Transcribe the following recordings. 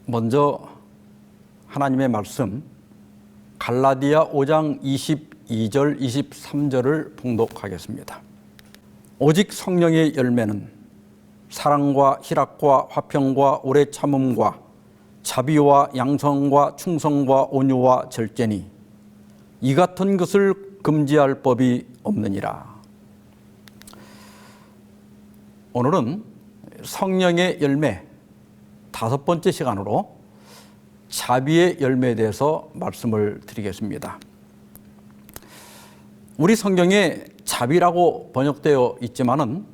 먼저 하나님의 말씀 갈라디아 5장 22절 23절을 봉독하겠습니다. 오직 성령의 열매는 사랑과 희락과 화평과 오래 참음과 자비와 양성과 충성과 온유와 절제니 이 같은 것을 금지할 법이 없느니라. 오늘은 성령의 열매 5번째 시간으로 자비의 열매에 대해서 말씀을 드리겠습니다. 우리 성경에 자비라고 번역되어 있지만은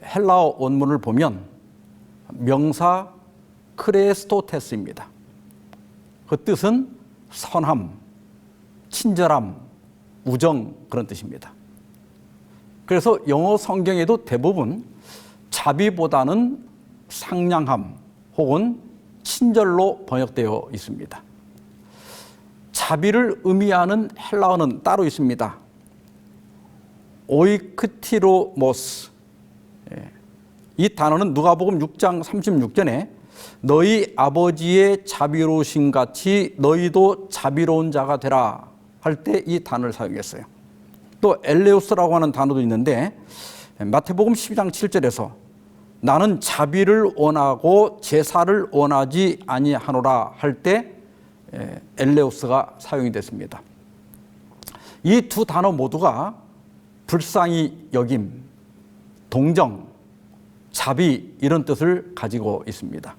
헬라어 원문을 보면 명사 크레스토테스입니다. 그 뜻은 선함, 친절함, 우정 그런 뜻입니다. 그래서 영어 성경에도 대부분 자비보다는 상냥함 혹은 친절로 번역되어 있습니다. 자비를 의미하는 헬라어는 따로 있습니다. 오이크티로모스. 이 단어는 누가복음 6장 36절에 너희 아버지의 자비로우신 같이 너희도 자비로운 자가 되라 할 때 이 단어를 사용했어요. 또 엘레우스라고 하는 단어도 있는데 마태복음 12장 7절에서 나는 자비를 원하고 제사를 원하지 아니하노라 할 때 엘레우스가 사용이 됐습니다. 이 두 단어 모두가 불쌍히 여김, 동정, 자비 이런 뜻을 가지고 있습니다.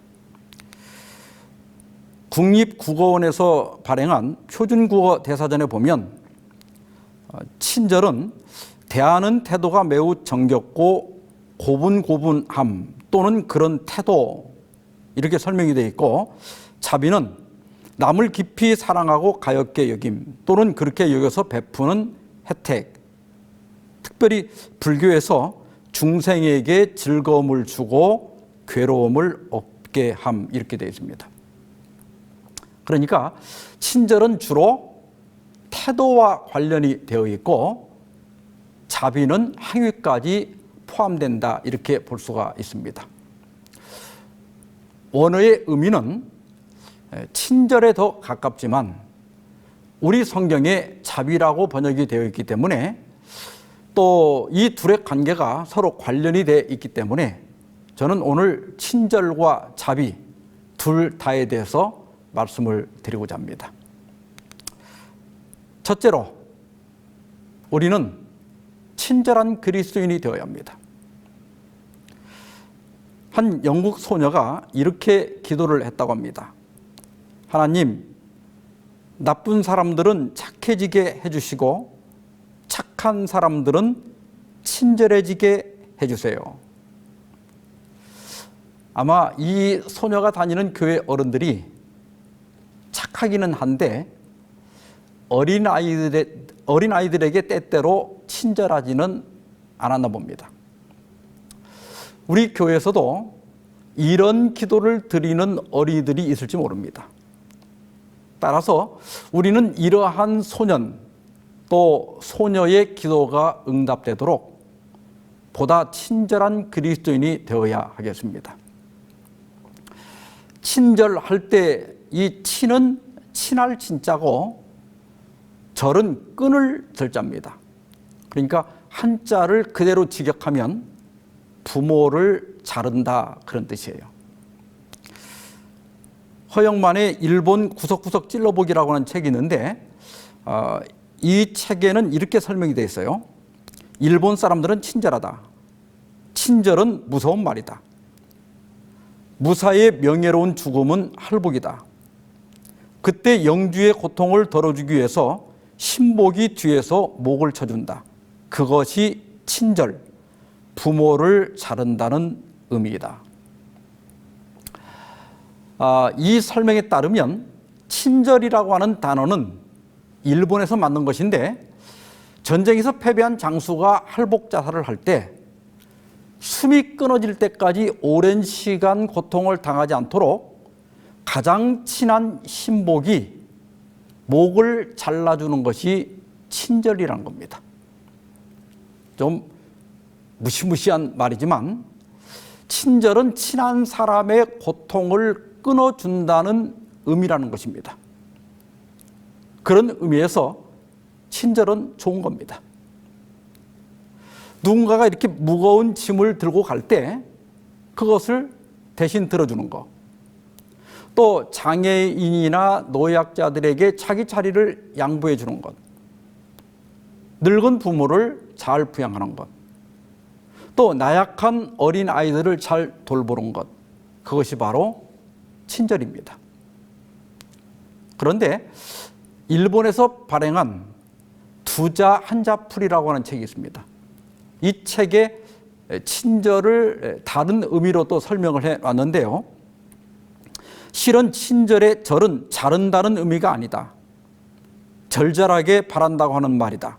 국립국어원에서 발행한 표준국어 대사전에 보면 친절은 대하는 태도가 매우 정겹고 고분고분함 또는 그런 태도 이렇게 설명이 되어 있고, 자비는 남을 깊이 사랑하고 가엾게 여김 또는 그렇게 여겨서 베푸는 혜택, 특별히 불교에서 중생에게 즐거움을 주고 괴로움을 없게 함 이렇게 되어 있습니다. 그러니까 친절은 주로 태도와 관련이 되어 있고 자비는 행위까지 포함된다 이렇게 볼 수가 있습니다. 원어의 의미는 친절에 더 가깝지만 우리 성경에 자비라고 번역이 되어 있기 때문에 또 이 둘의 관계가 서로 관련이 되어 있기 때문에 저는 오늘 친절과 자비 둘 다에 대해서 말씀을 드리고자 합니다. 첫째로 우리는 친절한 그리스도인이 되어야 합니다. 한 영국 소녀가 이렇게 기도를 했다고 합니다. 하나님, 나쁜 사람들은 착해지게 해주시고 착한 사람들은 친절해지게 해주세요. 아마 이 소녀가 다니는 교회 어른들이 착하기는 한데 어린아이들에게 때때로 친절하지는 않았나 봅니다. 우리 교회에서도 이런 기도를 드리는 어린이들이 있을지 모릅니다. 따라서 우리는 이러한 소년 또 소녀의 기도가 응답되도록 보다 친절한 그리스도인이 되어야 하겠습니다. 친절할 때 이 친은 친할 친자고 절은 끈을 절자입니다. 그러니까 한자를 그대로 직역하면 부모를 자른다 그런 뜻이에요. 허영만의 일본 구석구석 찔러보기라고 하는 책이 있는데 이 책에는 이렇게 설명이 되어 있어요. 일본 사람들은 친절하다. 친절은 무서운 말이다. 무사의 명예로운 죽음은 할복이다. 그때 영주의 고통을 덜어주기 위해서 신복이 뒤에서 목을 쳐준다. 그것이 친절, 부모를 자른다는 의미이다. 이 설명에 따르면 친절이라고 하는 단어는 일본에서 만든 것인데 전쟁에서 패배한 장수가 할복 자살을 할 때 숨이 끊어질 때까지 오랜 시간 고통을 당하지 않도록 가장 친한 신복이 목을 잘라주는 것이 친절이라는 겁니다. 좀 무시무시한 말이지만 친절은 친한 사람의 고통을 끊어준다는 의미라는 것입니다. 그런 의미에서 친절은 좋은 겁니다. 누군가가 이렇게 무거운 짐을 들고 갈 때 그것을 대신 들어주는 것. 또 장애인이나 노약자들에게 자기 자리를 양보해 주는 것. 늙은 부모를 잘 부양하는 것. 또 나약한 어린 아이들을 잘 돌보는 것. 그것이 바로 친절입니다. 그런데 일본에서 발행한 두자 한자풀이라고 하는 책이 있습니다. 이 책에 친절을 다른 의미로 또 설명을 해놨는데요. 실은 친절의 절은 자른다는 의미가 아니다. 절절하게 바란다고 하는 말이다.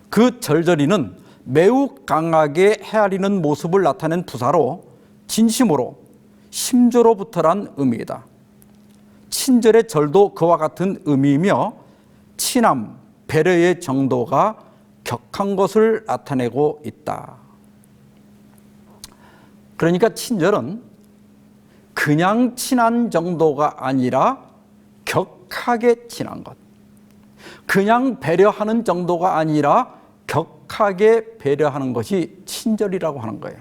그 절절이는 매우 강하게 헤아리는 모습을 나타낸 부사로 진심으로 심조로부터란 의미이다. 친절의 절도 그와 같은 의미이며 친함, 배려의 정도가 격한 것을 나타내고 있다. 그러니까 친절은 그냥 친한 정도가 아니라 격하게 친한 것. 그냥 배려하는 정도가 아니라 격하게 배려하는 것이 친절이라고 하는 거예요.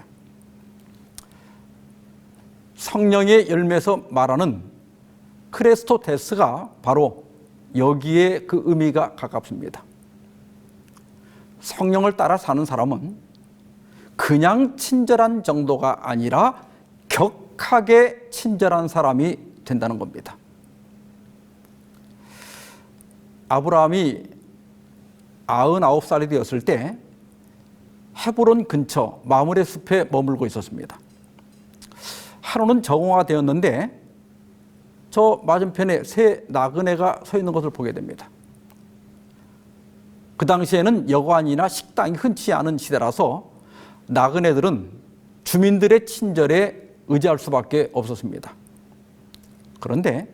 성령의 열매에서 말하는 크레스토테스가 바로 여기에 그 의미가 가깝습니다. 성령을 따라 사는 사람은 그냥 친절한 정도가 아니라 격하게 친절한 사람이 된다는 겁니다. 아브라함이 99살이 되었을 때 헤브론 근처 마므레 숲에 머물고 있었습니다. 하루는 정오가 되었는데 저 맞은편에 새 나그네가 서 있는 것을 보게 됩니다. 그 당시에는 여관이나 식당이 흔치 않은 시대라서 나그네들은 주민들의 친절에 의지할 수밖에 없었습니다. 그런데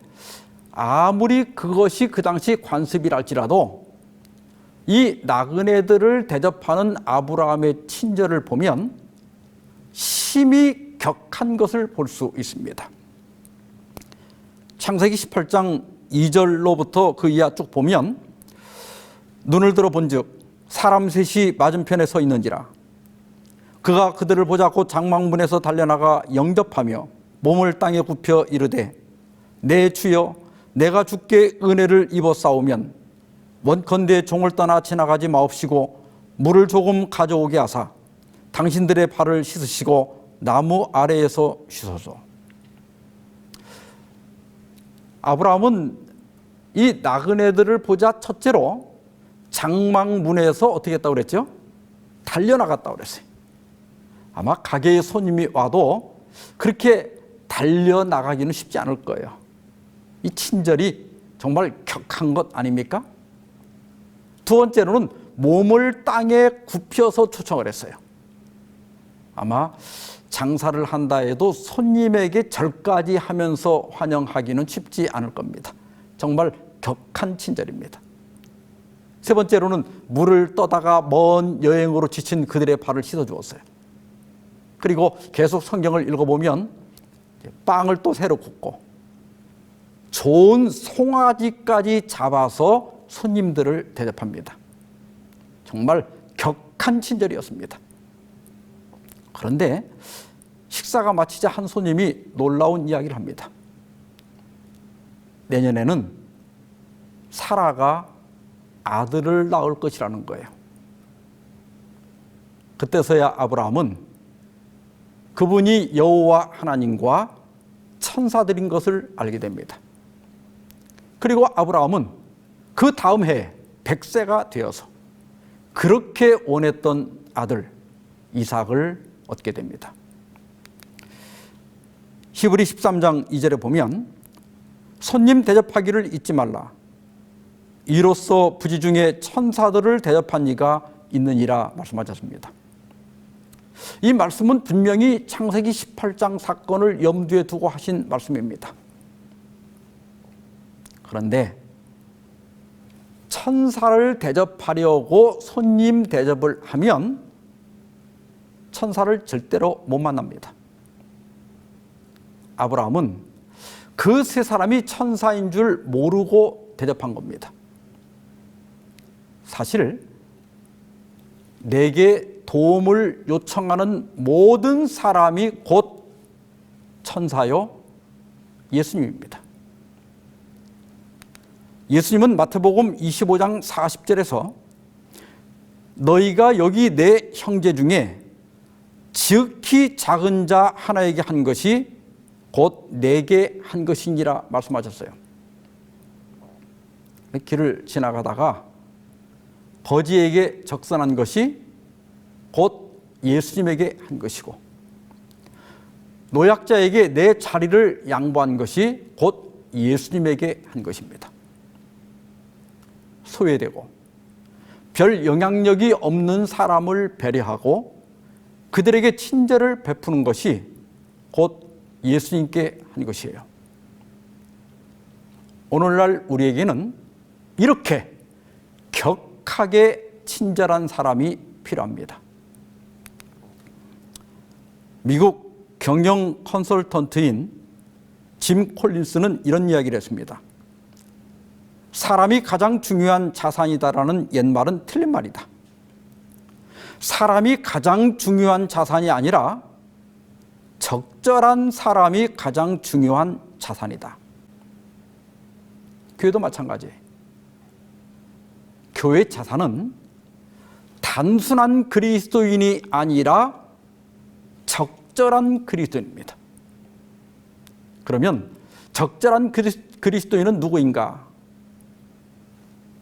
아무리 그것이 그 당시 관습이랄지라도 이 나그네들을 대접하는 아브라함의 친절을 보면 심히 격한 것을 볼 수 있습니다. 창세기 18장 2절로부터 그 이하 쭉 보면 눈을 들어 본즉 사람 셋이 맞은편에 서 있는지라 그가 그들을 보자고 장막문에서 달려나가 영접하며 몸을 땅에 굽혀 이르되 내 주여 내가 주께 은혜를 입어 싸우면 원컨대 종을 떠나 지나가지 마옵시고 물을 조금 가져오게 하사 당신들의 발을 씻으시고 나무 아래에서 쉬소서. 아브라함은 이 나그네들을 보자 첫째로 장막문에서 어떻게 했다고 그랬죠? 달려나갔다고 그랬어요. 아마 가게에 손님이 와도 그렇게 달려나가기는 쉽지 않을 거예요. 이 친절이 정말 격한 것 아닙니까? 두 번째로는 몸을 땅에 굽혀서 초청을 했어요. 아마 장사를 한다 해도 손님에게 절까지 하면서 환영하기는 쉽지 않을 겁니다. 정말 격한 친절입니다. 세 번째로는 물을 떠다가 먼 여행으로 지친 그들의 발을 씻어주었어요. 그리고 계속 성경을 읽어보면 빵을 또 새로 굽고 좋은 송아지까지 잡아서 손님들을 대접합니다. 정말 격한 친절이었습니다. 그런데 식사가 마치자 한 손님이 놀라운 이야기를 합니다. 내년에는 사라가 아들을 낳을 것이라는 거예요. 그때서야 아브라함은 그분이 여호와 하나님과 천사들인 것을 알게 됩니다. 그리고 아브라함은 그 다음 해에 100세가 되어서 그렇게 원했던 아들 이삭을 얻게 됩니다. 히브리 13장 2절에 보면 손님 대접하기를 잊지 말라. 이로써 부지 중에 천사들을 대접한 이가 있느니라 말씀하셨습니다. 이 말씀은 분명히 창세기 18장 사건을 염두에 두고 하신 말씀입니다. 그런데 천사를 대접하려고 손님 대접을 하면 천사를 절대로 못 만납니다. 아브라함은 그 세 사람이 천사인 줄 모르고 대접한 겁니다. 사실 내게 도움을 요청하는 모든 사람이 곧 천사요 예수님입니다. 예수님은 마태복음 25장 40절에서 너희가 여기 내 형제 중에 지극히 작은 자 하나에게 한 것이 곧 내게 한 것이니라 말씀하셨어요. 길을 지나가다가 거지에게 적선한 것이 곧 예수님에게 한 것이고, 노약자에게 내 자리를 양보한 것이 곧 예수님에게 한 것입니다. 소외되고 별 영향력이 없는 사람을 배려하고 그들에게 친절을 베푸는 것이 곧 예수님께 한 것이에요. 오늘날 우리에게는 이렇게 격하게 친절한 사람이 필요합니다. 미국 경영 컨설턴트인 짐 콜린스는 이런 이야기를 했습니다. 사람이 가장 중요한 자산이다라는 옛말은 틀린 말이다. 사람이 가장 중요한 자산이 아니라 적절한 사람이 가장 중요한 자산이다. 교회도 마찬가지예요. 교회 자산은 단순한 그리스도인이 아니라 적절한 그리스도인입니다. 그러면 적절한 그리스도인은 누구인가?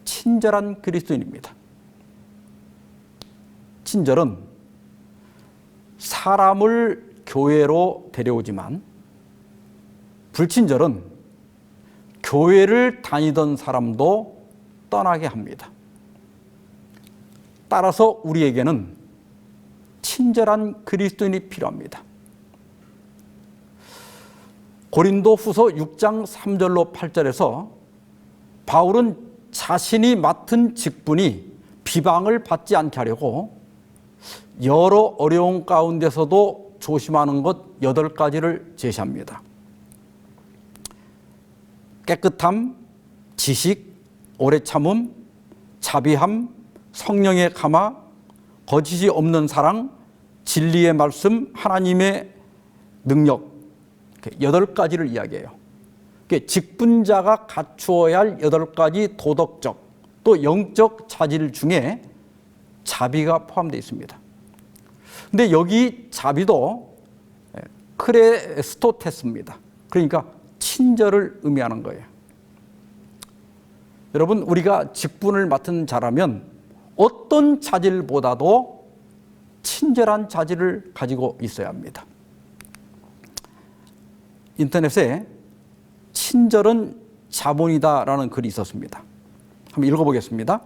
친절한 그리스도인입니다. 친절은 사람을 교회로 데려오지만 불친절은 교회를 다니던 사람도 떠나게 합니다. 따라서 우리에게는 친절한 그리스도인이 필요합니다. 고린도후서 6장 3절로 8절에서 바울은 자신이 맡은 직분이 비방을 받지 않게 하려고 여러 어려움 가운데서도 조심하는 것 8가지를 제시합니다. 깨끗함, 지식, 오래 참음, 자비함, 성령의 감화, 거짓이 없는 사랑, 진리의 말씀, 하나님의 능력, 8가지를 이야기해요. 직분자가 갖추어야 할 8가지 도덕적 또 영적 자질 중에 자비가 포함되어 있습니다. 근데 여기 자비도 크레스토테스입니다. 그러니까 친절을 의미하는 거예요. 여러분, 우리가 직분을 맡은 자라면 어떤 자질보다도 친절한 자질을 가지고 있어야 합니다. 인터넷에 친절은 자본이다라는 글이 있었습니다. 한번 읽어보겠습니다.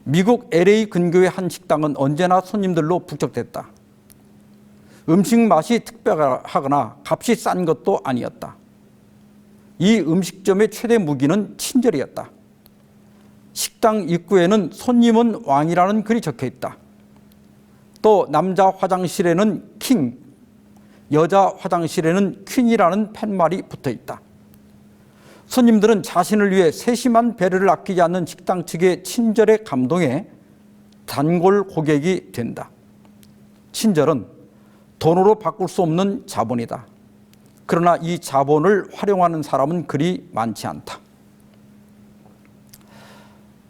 미국 LA 근교의 한 식당은 언제나 손님들로 북적댔다. 음식 맛이 특별하거나 값이 싼 것도 아니었다. 이 음식점의 최대 무기는 친절이었다. 식당 입구에는 손님은 왕이라는 글이 적혀 있다. 또 남자 화장실에는 킹, 여자 화장실에는 퀸이라는 팻말이 붙어 있다. 손님들은 자신을 위해 세심한 배려를 아끼지 않는 식당 측의 친절에 감동해 단골 고객이 된다. 친절은 돈으로 바꿀 수 없는 자본이다. 그러나 이 자본을 활용하는 사람은 그리 많지 않다.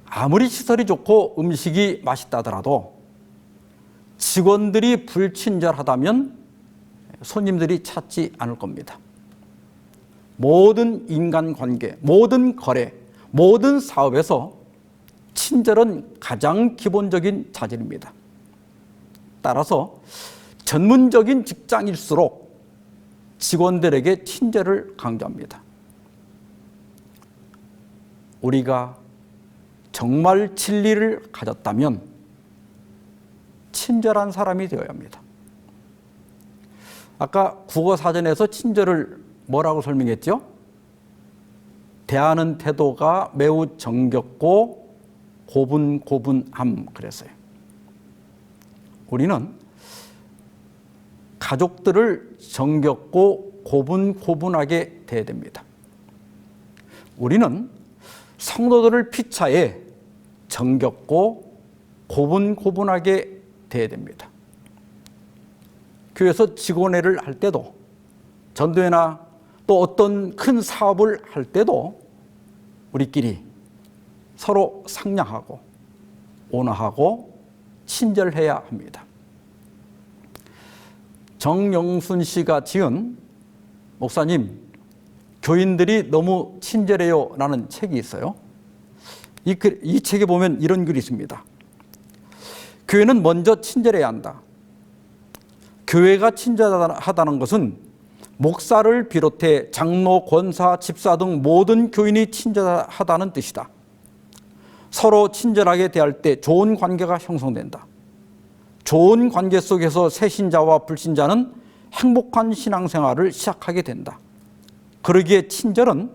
아무리 시설이 좋고 음식이 맛있다더라도 직원들이 불친절하다면 손님들이 찾지 않을 겁니다. 모든 인간관계, 모든 거래, 모든 사업에서 친절은 가장 기본적인 자질입니다. 따라서 전문적인 직장일수록 직원들에게 친절을 강조합니다. 우리가 정말 진리를 가졌다면 친절한 사람이 되어야 합니다. 아까 국어사전에서 친절을 뭐라고 설명했죠? 대하는 태도가 매우 정겹고 고분고분함 그랬어요. 우리는 가족들을 정겹고 고분고분하게 돼야 됩니다. 우리는 성도들을 피차에 정겹고 고분고분하게 돼야 됩니다. 교회에서 직원회를 할 때도, 전도회나 또 어떤 큰 사업을 할 때도 우리끼리 서로 상냥하고 온화하고 친절해야 합니다. 정영순 씨가 지은 목사님, 교인들이 너무 친절해요 라는 책이 있어요. 이 책에 보면 이런 글이 있습니다. 교회는 먼저 친절해야 한다. 교회가 친절하다는 것은 목사를 비롯해 장로, 권사, 집사 등 모든 교인이 친절하다는 뜻이다. 서로 친절하게 대할 때 좋은 관계가 형성된다. 좋은 관계 속에서 새신자와 불신자는 행복한 신앙생활을 시작하게 된다. 그러기에 친절은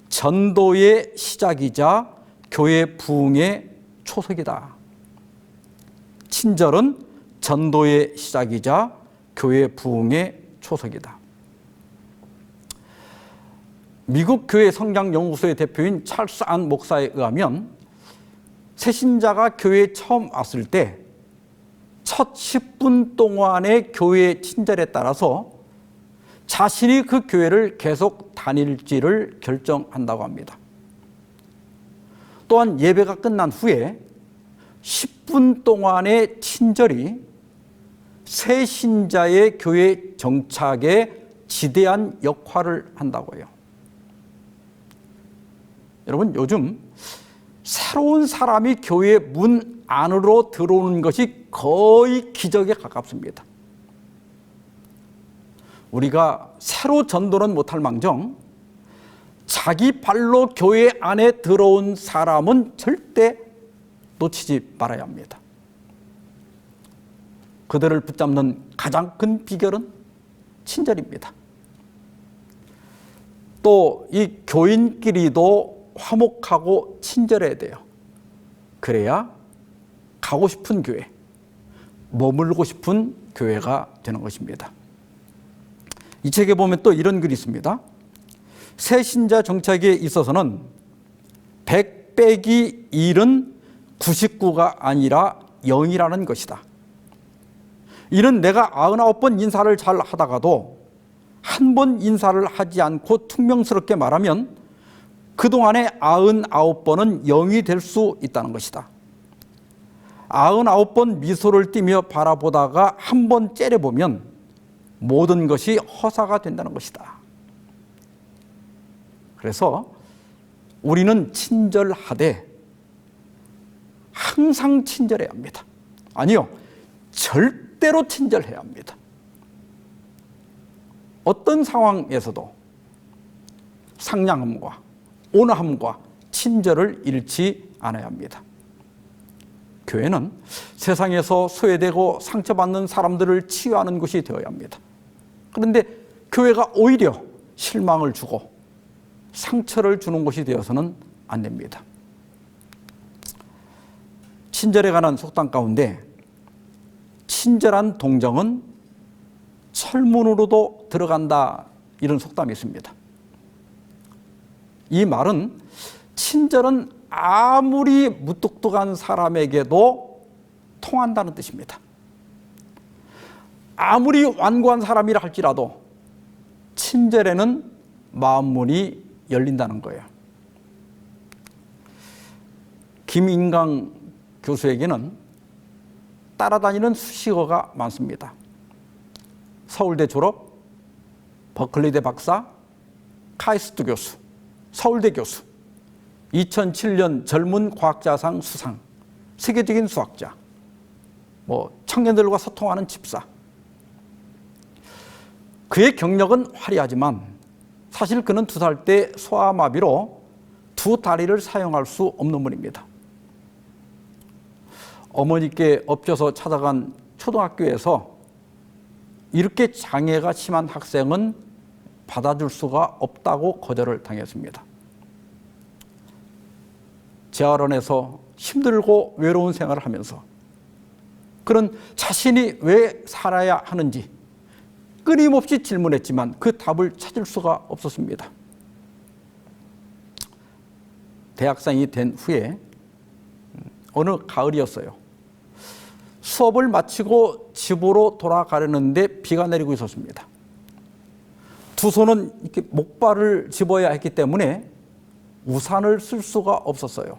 전도의 시작이자 교회 부흥의 초석이다. 친절은 전도의 시작이자 교회 부흥의 초석이다. 미국 교회 성장연구소의 대표인 찰스 안 목사에 의하면 새신자가 교회에 처음 왔을 때 첫 10분 동안의 교회의 친절에 따라서 자신이 그 교회를 계속 다닐지를 결정한다고 합니다. 또한 예배가 끝난 후에 10분 동안의 친절이 새 신자의 교회 정착에 지대한 역할을 한다고 해요. 여러분, 요즘 새로운 사람이 교회 문 안으로 들어오는 것이 거의 기적에 가깝습니다. 우리가 새로 전도는 못할 망정 자기 발로 교회 안에 들어온 사람은 절대 놓치지 말아야 합니다. 그들을 붙잡는 가장 큰 비결은 친절입니다. 또 이 교인끼리도 화목하고 친절해야 돼요. 그래야 가고 싶은 교회, 머물고 싶은 교회가 되는 것입니다. 이 책에 보면 또 이런 글이 있습니다. 새 신자 정착에 있어서는 100 빼기 1은 99가 아니라 0이라는 것이다. 이는 내가 99번 인사를 잘 하다가도 한 번 인사를 하지 않고 퉁명스럽게 말하면 그동안의 99번은 0이 될 수 있다는 것이다. 99번 미소를 띠며 바라보다가 한 번 째려보면 모든 것이 허사가 된다는 것이다. 그래서 우리는 친절하되 항상 친절해야 합니다. 아니요, 절대로 친절해야 합니다. 어떤 상황에서도 상냥함과 온화함과 친절을 잃지 않아야 합니다. 교회는 세상에서 소외되고 상처받는 사람들을 치유하는 곳이 되어야 합니다. 그런데 교회가 오히려 실망을 주고 상처를 주는 곳이 되어서는 안 됩니다. 친절에 관한 속담 가운데 친절한 동정은 철문으로도 들어간다, 이런 속담이 있습니다. 이 말은 친절은 아무리 무뚝뚝한 사람에게도 통한다는 뜻입니다. 아무리 완고한 사람이라 할지라도 친절에는 마음문이 열린다는 거예요. 김인강 교수에게는 따라다니는 수식어가 많습니다. 서울대 졸업, 버클리대 박사, 카이스트 교수, 서울대 교수, 2007년 젊은 과학자상 수상, 세계적인 수학자, 청년들과 소통하는 집사. 그의 경력은 화려하지만 사실 그는 2살 때 소아마비로 2 다리를 사용할 수 없는 분입니다. 어머니께 엎쳐서 찾아간 초등학교에서 이렇게 장애가 심한 학생은 받아줄 수가 없다고 거절을 당했습니다. 재활원에서 힘들고 외로운 생활을 하면서 그는 자신이 왜 살아야 하는지, 끊임없이 질문했지만 그 답을 찾을 수가 없었습니다. 대학생이 된 후에 어느 가을이었어요. 수업을 마치고 집으로 돌아가려는데 비가 내리고 있었습니다. 두 손은 이렇게 목발을 집어야 했기 때문에 우산을 쓸 수가 없었어요.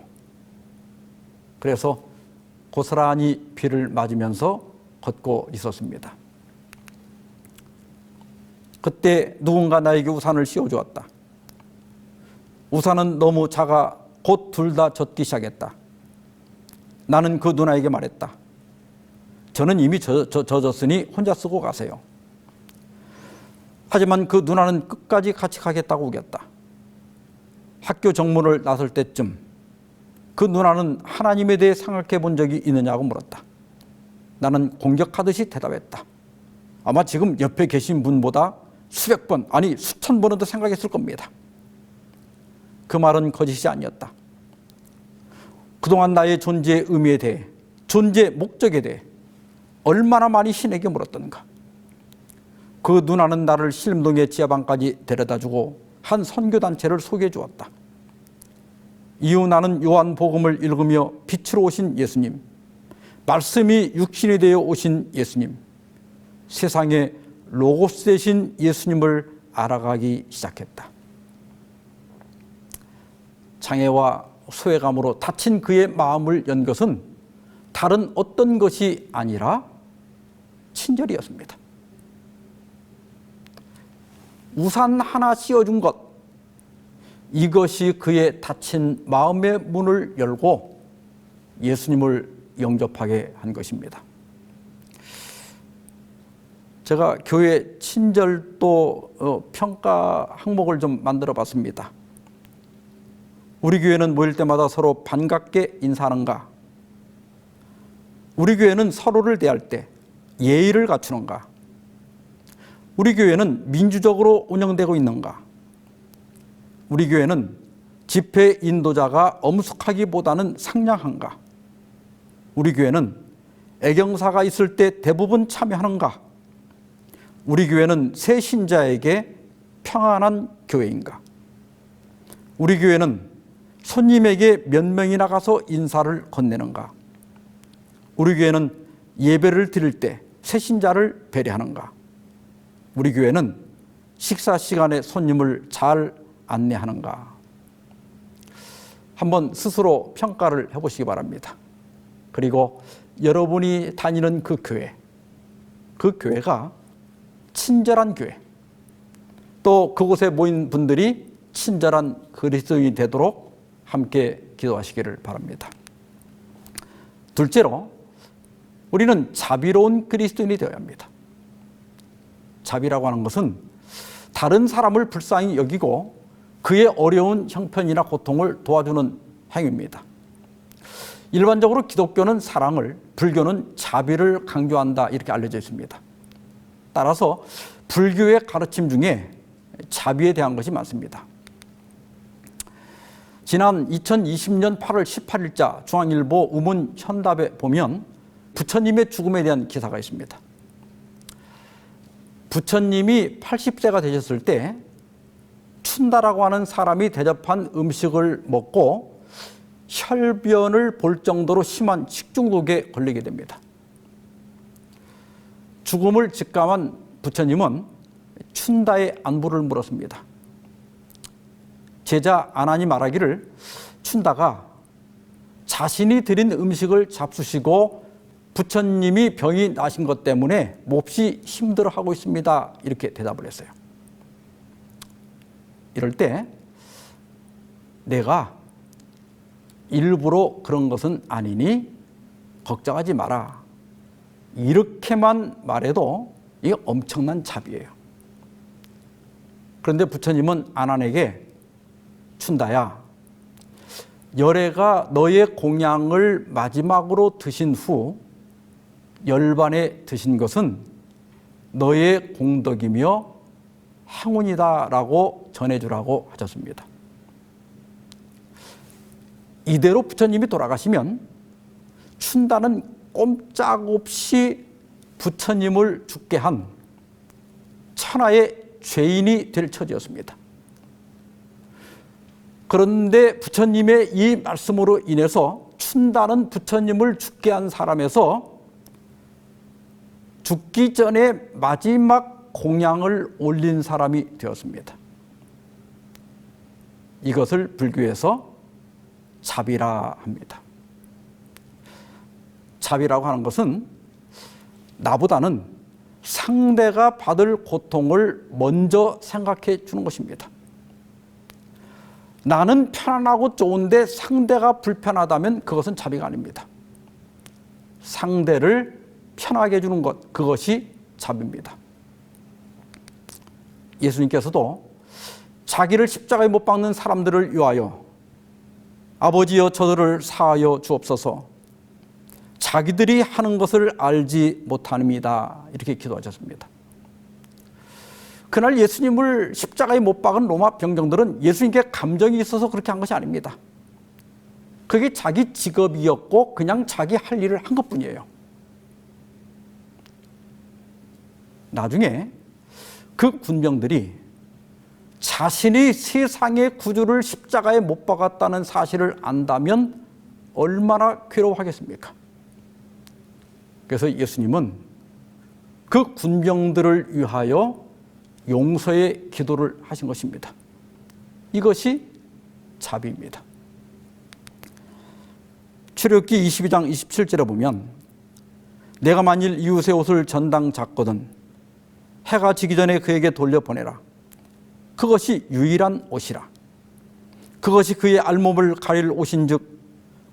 그래서 고스란히 비를 맞으면서 걷고 있었습니다. 그때 누군가 나에게 우산을 씌워주었다. 우산은 너무 작아 곧 둘 다 젖기 시작했다. 나는 그 누나에게 말했다. 저는 이미 젖었으니 혼자 쓰고 가세요. 하지만 그 누나는 끝까지 같이 가겠다고 우겼다. 학교 정문을 나설 때쯤 그 누나는 하나님에 대해 생각해 본 적이 있느냐고 물었다. 나는 공격하듯이 대답했다. 아마 지금 옆에 계신 분보다 수백 번, 아니 수천 번은 더 생각했을 겁니다. 그 말은 거짓이 아니었다. 그동안 나의 존재의 의미에 대해, 존재의 목적에 대해 얼마나 많이 신에게 물었던가. 그 누나는 나를 신림동의 지하방까지 데려다주고 한 선교단체를 소개해 주었다. 이후 나는 요한복음을 읽으며 빛으로 오신 예수님, 말씀이 육신이 되어 오신 예수님, 세상에 로고스 되신 예수님을 알아가기 시작했다. 장애와 소외감으로 다친 그의 마음을 연 것은 다른 어떤 것이 아니라 친절이었습니다. 우산 하나 씌워준 것, 이것이 그의 닫힌 마음의 문을 열고 예수님을 영접하게 한 것입니다. 제가 교회 친절도 평가 항목을 좀 만들어 봤습니다. 우리 교회는 모일 때마다 서로 반갑게 인사하는가? 우리 교회는 서로를 대할 때 예의를 갖추는가? 우리 교회는 민주적으로 운영되고 있는가? 우리 교회는 집회 인도자가 엄숙하기보다는 상냥한가? 우리 교회는 애경사가 있을 때 대부분 참여하는가? 우리 교회는 새 신자에게 평안한 교회인가? 우리 교회는 손님에게 몇 명이나 가서 인사를 건네는가? 우리 교회는 예배를 드릴 때 새 신자를 배려하는가? 우리 교회는 식사 시간에 손님을 잘 안내하는가? 한번 스스로 평가를 해보시기 바랍니다. 그리고 여러분이 다니는 그 교회가 친절한 교회, 또 그곳에 모인 분들이 친절한 그리스도인이 되도록 함께 기도하시기를 바랍니다. 둘째로, 우리는 자비로운 그리스도인이 되어야 합니다. 자비라고 하는 것은 다른 사람을 불쌍히 여기고 그의 어려운 형편이나 고통을 도와주는 행위입니다. 일반적으로 기독교는 사랑을, 불교는 자비를 강조한다 이렇게 알려져 있습니다. 따라서 불교의 가르침 중에 자비에 대한 것이 많습니다. 지난 2020년 8월 18일자 중앙일보 우문 현답에 보면 부처님의 죽음에 대한 기사가 있습니다. 부처님이 80세가 되셨을 때 춘다라고 하는 사람이 대접한 음식을 먹고 혈변을 볼 정도로 심한 식중독에 걸리게 됩니다. 죽음을 직감한 부처님은 춘다의 안부를 물었습니다. 제자 아난이 말하기를 춘다가 자신이 드린 음식을 잡수시고 부처님이 병이 나신 것 때문에 몹시 힘들어하고 있습니다. 이렇게 대답을 했어요. 이럴 때 내가 일부러 그런 것은 아니니 걱정하지 마라. 이렇게만 말해도 이게 엄청난 자비예요. 그런데 부처님은 아난에게 춘다야, 열애가 너의 공양을 마지막으로 드신 후 열반에 드신 것은 너의 공덕이며 행운이다라고 전해주라고 하셨습니다. 이대로 부처님이 돌아가시면 춘다는 꼼짝없이 부처님을 죽게 한 천하의 죄인이 될 처지였습니다. 그런데 부처님의 이 말씀으로 인해서 춘다는 부처님을 죽게 한 사람에서 죽기 전에 마지막 공양을 올린 사람이 되었습니다. 이것을 불교에서 자비라 합니다. 자비라고 하는 것은 나보다는 상대가 받을 고통을 먼저 생각해 주는 것입니다. 나는 편안하고 좋은데 상대가 불편하다면 그것은 자비가 아닙니다. 상대를 편하게 해주는 것, 그것이 자비입니다. 예수님께서도 자기를 십자가에 못 박는 사람들을 위하여 아버지여 저들을 사하여 주옵소서, 자기들이 하는 것을 알지 못합니다. 이렇게 기도하셨습니다. 그날 예수님을 십자가에 못 박은 로마 병정들은 예수님께 감정이 있어서 그렇게 한 것이 아닙니다. 그게 자기 직업이었고 그냥 자기 할 일을 한 것뿐이에요. 나중에 그 군병들이 자신이 세상의 구주를 십자가에 못 박았다는 사실을 안다면 얼마나 괴로워하겠습니까? 그래서 예수님은 그 군병들을 위하여 용서의 기도를 하신 것입니다. 이것이 자비입니다. 출애굽기 22장 27절에 보면 내가 만일 이웃의 옷을 전당 잡거든 해가 지기 전에 그에게 돌려보내라. 그것이 유일한 옷이라. 그것이 그의 알몸을 가릴 옷인즉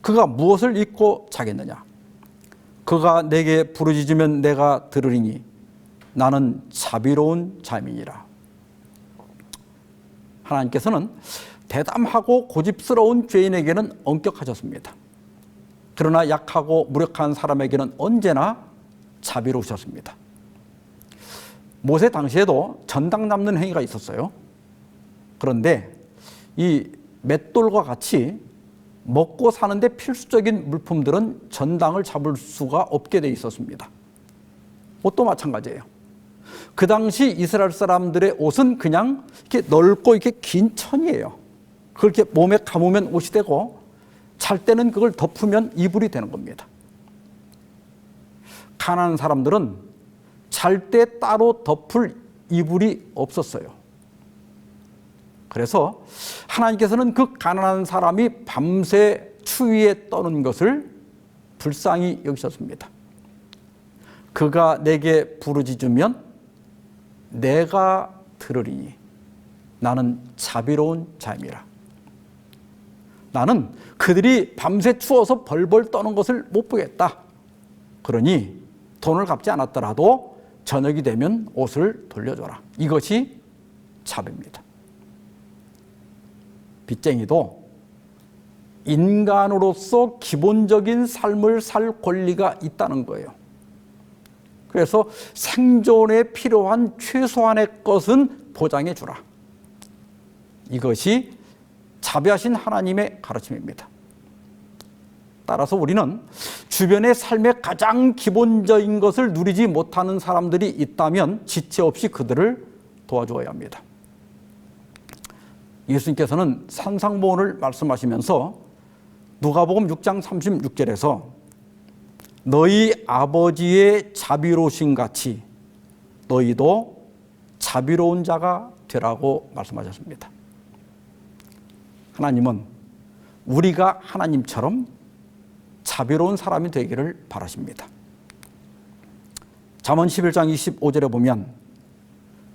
그가 무엇을 입고 자겠느냐. 그가 내게 부르짖으면 내가 들으리니 나는 자비로운 자민이라. 하나님께서는 대담하고 고집스러운 죄인에게는 엄격하셨습니다. 그러나 약하고 무력한 사람에게는 언제나 자비로우셨습니다. 모세 당시에도 전당 잡는 행위가 있었어요. 그런데 이 맷돌과 같이 먹고 사는데 필수적인 물품들은 전당을 잡을 수가 없게 돼 있었습니다. 옷도 마찬가지예요. 그 당시 이스라엘 사람들의 옷은 그냥 이렇게 넓고 이렇게 긴 천이에요. 그렇게 몸에 감으면 옷이 되고 잘 때는 그걸 덮으면 이불이 되는 겁니다. 가난한 사람들은 잘 때 따로 덮을 이불이 없었어요. 그래서 하나님께서는 그 가난한 사람이 밤새 추위에 떠는 것을 불쌍히 여기셨습니다. 그가 내게 부르짖으면 내가 들으리니 나는 자비로운 자임이라. 나는 그들이 밤새 추워서 벌벌 떠는 것을 못 보겠다. 그러니 돈을 갚지 않았더라도 저녁이 되면 옷을 돌려줘라. 이것이 자비입니다. 빚쟁이도 인간으로서 기본적인 삶을 살 권리가 있다는 거예요. 그래서 생존에 필요한 최소한의 것은 보장해 주라. 이것이 자비하신 하나님의 가르침입니다. 따라서 우리는 주변의 삶의 가장 기본적인 것을 누리지 못하는 사람들이 있다면 지체 없이 그들을 도와주어야 합니다. 예수님께서는 산상보훈을 말씀하시면서 누가복음 6장 36절에서 너희 아버지의 자비로우신 같이 너희도 자비로운 자가 되라고 말씀하셨습니다. 하나님은 우리가 하나님처럼 자비로운 사람이 되기를 바라십니다. 잠언 11장 25절에 보면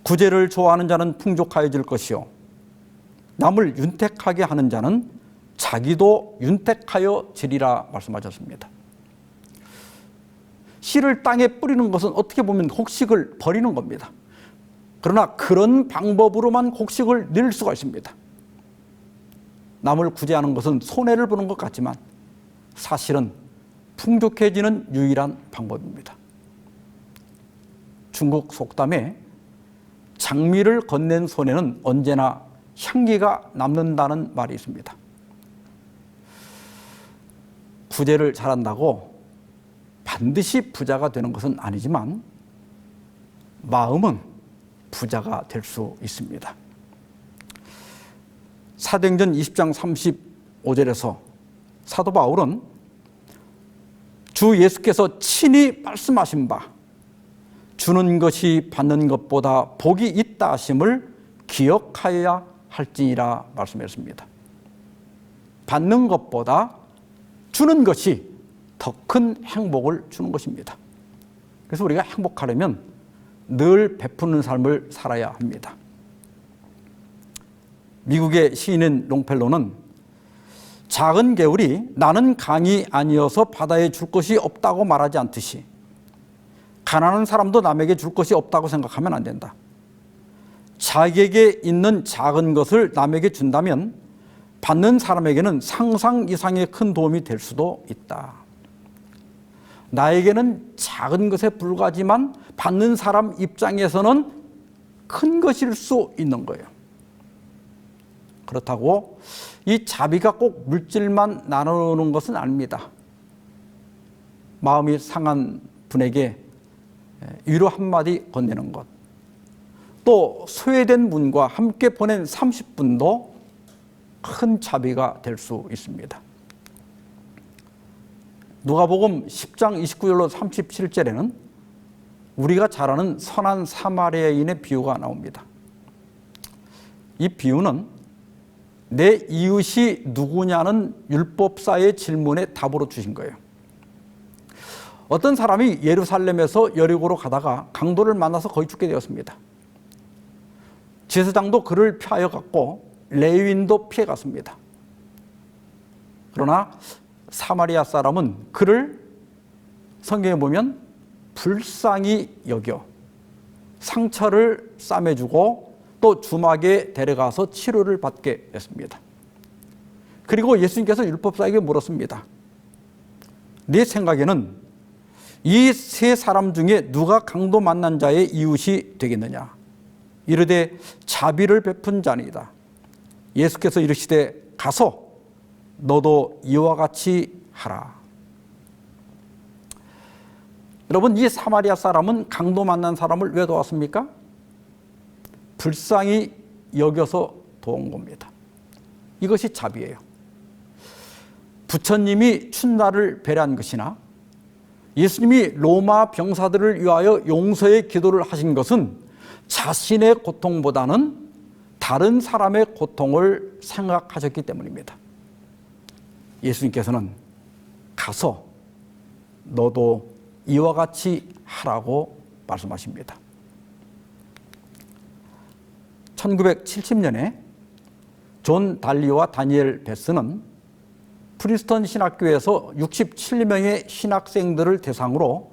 구제를 좋아하는 자는 풍족하여질 것이요 남을 윤택하게 하는 자는 자기도 윤택하여 지리라 말씀하셨습니다. 씨를 땅에 뿌리는 것은 어떻게 보면 곡식을 버리는 겁니다. 그러나 그런 방법으로만 곡식을 늘 수가 있습니다. 남을 구제하는 것은 손해를 보는 것 같지만 사실은 풍족해지는 유일한 방법입니다. 중국 속담에 장미를 건넨 손에는 언제나 향기가 남는다는 말이 있습니다. 구제를 잘한다고 반드시 부자가 되는 것은 아니지만 마음은 부자가 될 수 있습니다. 사도행전 20장 35절에서 사도 바울은 주 예수께서 친히 말씀하신 바 주는 것이 받는 것보다 복이 있다 하심을 기억하여야 할지니라 말씀했습니다. 받는 것보다 주는 것이 더 큰 행복을 주는 것입니다. 그래서 우리가 행복하려면 늘 베푸는 삶을 살아야 합니다. 미국의 시인인 롱펠로는 작은 개울이 나는 강이 아니어서 바다에 줄 것이 없다고 말하지 않듯이 가난한 사람도 남에게 줄 것이 없다고 생각하면 안 된다. 자기에게 있는 작은 것을 남에게 준다면 받는 사람에게는 상상 이상의 큰 도움이 될 수도 있다. 나에게는 작은 것에 불과하지만 받는 사람 입장에서는 큰 것일 수 있는 거예요. 그렇다고 이 자비가 꼭 물질만 나누는 것은 아닙니다. 마음이 상한 분에게 위로 한마디 건네는 것, 또 소외된 분과 함께 보낸 30분도 큰 자비가 될 수 있습니다. 누가복음 10장 29절로 37절에는 우리가 잘 아는 선한 사마리아인의 비유가 나옵니다. 이 비유는 내 이웃이 누구냐는 율법사의 질문에 답으로 주신 거예요. 어떤 사람이 예루살렘에서 여리고로 가다가 강도를 만나서 거의 죽게 되었습니다. 제사장도 그를 피하여 갔고 레위인도 피해 갔습니다. 그러나 사마리아 사람은 그를 성경에 보면 불쌍히 여겨 상처를 싸매주고 또 주막에 데려가서 치료를 받게 했습니다. 그리고 예수님께서 율법사에게 물었습니다. 네 생각에는 이 세 사람 중에 누가 강도 만난 자의 이웃이 되겠느냐? 이르되 자비를 베푼 자니이다. 예수께서 이르시되 가서 너도 이와 같이 하라. 여러분, 이 사마리아 사람은 강도 만난 사람을 왜 도왔습니까? 불쌍히 여겨서 도운 겁니다. 이것이 자비예요. 부처님이 춘나를 배려한 것이나 예수님이 로마 병사들을 위하여 용서의 기도를 하신 것은 자신의 고통보다는 다른 사람의 고통을 생각하셨기 때문입니다. 예수님께서는 가서 너도 이와 같이 하라고 말씀하십니다. 1970년에 존 달리와 다니엘 베스는 프린스턴 신학교에서 67명의 신학생들을 대상으로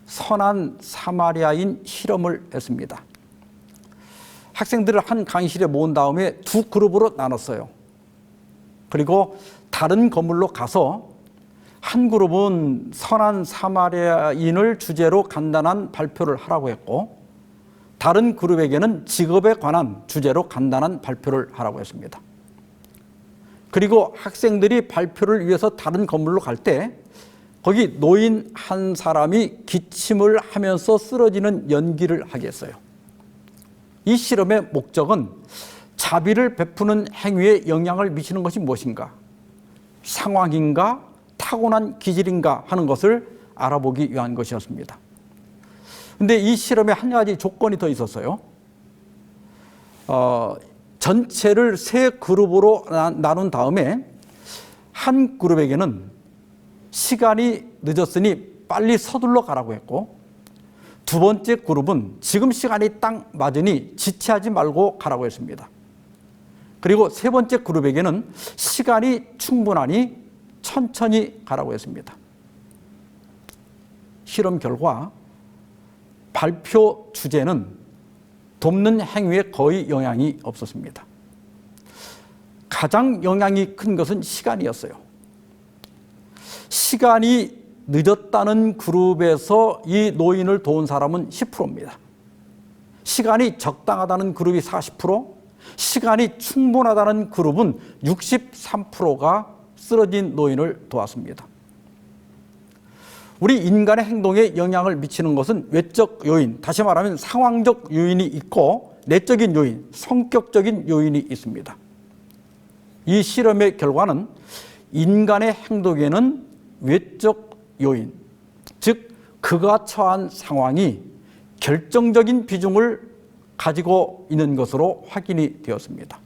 선한 사마리아인 실험을 했습니다. 학생들을 한 강의실에 모은 다음에 두 그룹으로 나눴어요. 그리고 다른 건물로 가서 한 그룹은 선한 사마리아인을 주제로 간단한 발표를 하라고 했고, 다른 그룹에게는 직업에 관한 주제로 간단한 발표를 하라고 했습니다. 그리고 학생들이 발표를 위해서 다른 건물로 갈 때 거기 노인 한 사람이 기침을 하면서 쓰러지는 연기를 하게 했어요. 이 실험의 목적은 자비를 베푸는 행위에 영향을 미치는 것이 무엇인가, 상황인가, 타고난 기질인가 하는 것을 알아보기 위한 것이었습니다. 그런데 이 실험에 한 가지 조건이 더 있었어요. 전체를 세 그룹으로 나눈 다음에 한 그룹에게는 시간이 늦었으니 빨리 서둘러 가라고 했고, 두 번째 그룹은 지금 시간이 딱 맞으니 지체하지 말고 가라고 했습니다. 그리고 세 번째 그룹에게는 시간이 충분하니 천천히 가라고 했습니다. 실험 결과 발표 주제는 돕는 행위에 거의 영향이 없었습니다. 가장 영향이 큰 것은 시간이었어요. 시간이 늦었다는 그룹에서 이 노인을 도운 사람은 10%입니다. 시간이 적당하다는 그룹이 40%, 시간이 충분하다는 그룹은 63%가 쓰러진 노인을 도왔습니다. 우리 인간의 행동에 영향을 미치는 것은 외적 요인, 다시 말하면 상황적 요인이 있고 내적인 요인, 성격적인 요인이 있습니다. 이 실험의 결과는 인간의 행동에는 외적 요인, 즉 그가 처한 상황이 결정적인 비중을 가지고 있는 것으로 확인이 되었습니다.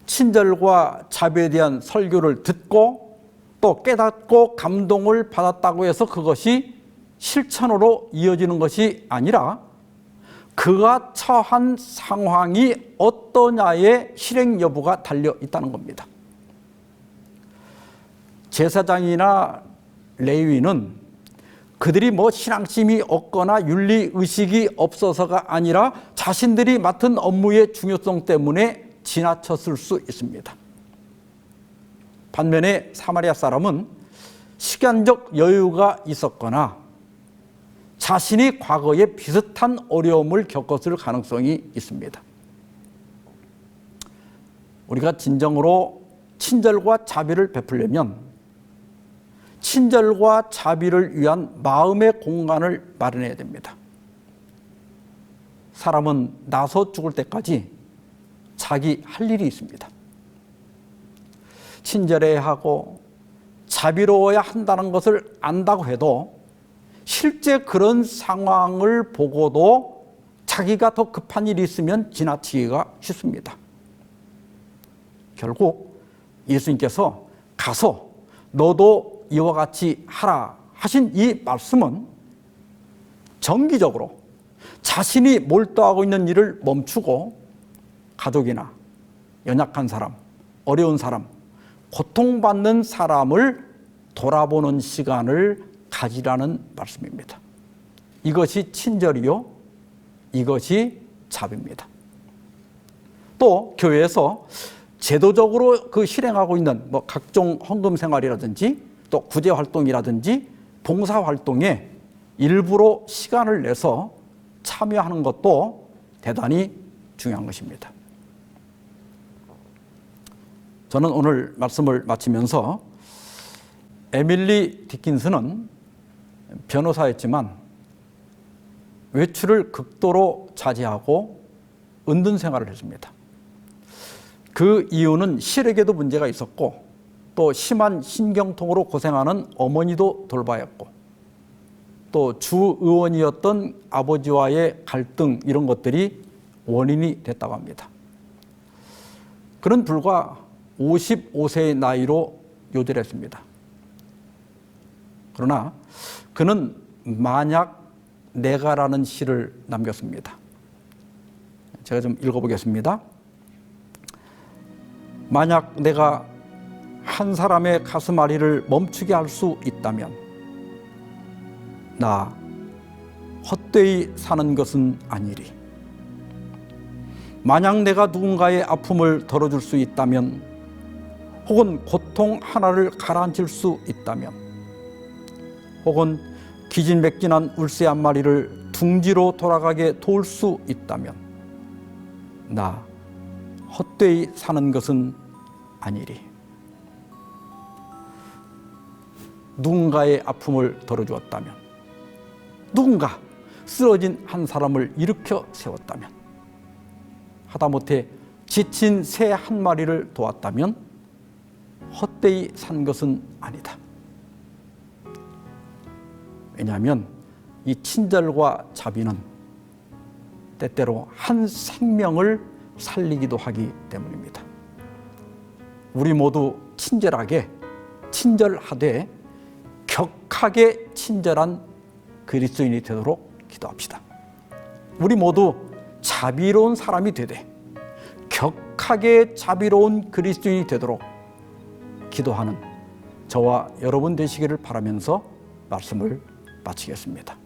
친절과 자비에 대한 설교를 듣고 또 깨닫고 감동을 받았다고 해서 그것이 실천으로 이어지는 것이 아니라 그가 처한 상황이 어떠냐의 실행 여부가 달려 있다는 겁니다. 제사장이나 레위는 그들이 신앙심이 없거나 윤리의식이 없어서가 아니라 자신들이 맡은 업무의 중요성 때문에 지나쳤을 수 있습니다. 반면에 사마리아 사람은 시간적 여유가 있었거나 자신이 과거에 비슷한 어려움을 겪었을 가능성이 있습니다. 우리가 진정으로 친절과 자비를 베풀려면 친절과 자비를 위한 마음의 공간을 마련해야 됩니다. 사람은 나서 죽을 때까지 자기 할 일이 있습니다. 친절해야 하고 자비로워야 한다는 것을 안다고 해도 실제 그런 상황을 보고도 자기가 더 급한 일이 있으면 지나치기가 쉽습니다. 결국 예수님께서 가서 너도 이와 같이 하라 하신 이 말씀은 정기적으로 자신이 몰두하고 있는 일을 멈추고 가족이나 연약한 사람, 어려운 사람, 고통받는 사람을 돌아보는 시간을 가지라는 말씀입니다. 이것이 친절이요, 이것이 자비입니다. 또 교회에서 제도적으로 실행하고 있는 각종 헌금 생활이라든지 또 구제 활동이라든지 봉사 활동에 일부러 시간을 내서 참여하는 것도 대단히 중요한 것입니다. 저는 오늘 말씀을 마치면서 에밀리 디킨슨은 변호사였지만 외출을 극도로 자제하고 은둔 생활을 했습니다. 그 이유는 시력에도 문제가 있었고 또 심한 신경통으로 고생하는 어머니도 돌봐야 했고 또 주의원이었던 아버지와의 갈등 이런 것들이 원인이 됐다고 합니다. 그는 불과 55세의 나이로 요절했습니다. 그러나 그는 만약 내가라는 시를 남겼습니다. 제가 좀 읽어보겠습니다. 만약 내가 한 사람의 가슴앓이를 멈추게 할 수 있다면 나 헛되이 사는 것은 아니리. 만약 내가 누군가의 아픔을 덜어줄 수 있다면 혹은 고통 하나를 가라앉힐 수 있다면 혹은 기진맥진한 울새 한 마리를 둥지로 돌아가게 도울 수 있다면 나 헛되이 사는 것은 아니리. 누군가의 아픔을 덜어주었다면, 누군가 쓰러진 한 사람을 일으켜 세웠다면, 하다못해 지친 새 한 마리를 도왔다면 헛되이 산 것은 아니다. 왜냐하면 이 친절과 자비는 때때로 한 생명을 살리기도 하기 때문입니다. 우리 모두 친절하게, 친절하되 격하게 친절한 그리스도인이 되도록 기도합시다. 우리 모두 자비로운 사람이 되되 격하게 자비로운 그리스도인이 되도록 기도하는 저와 여러분 되시기를 바라면서 말씀을 마치겠습니다.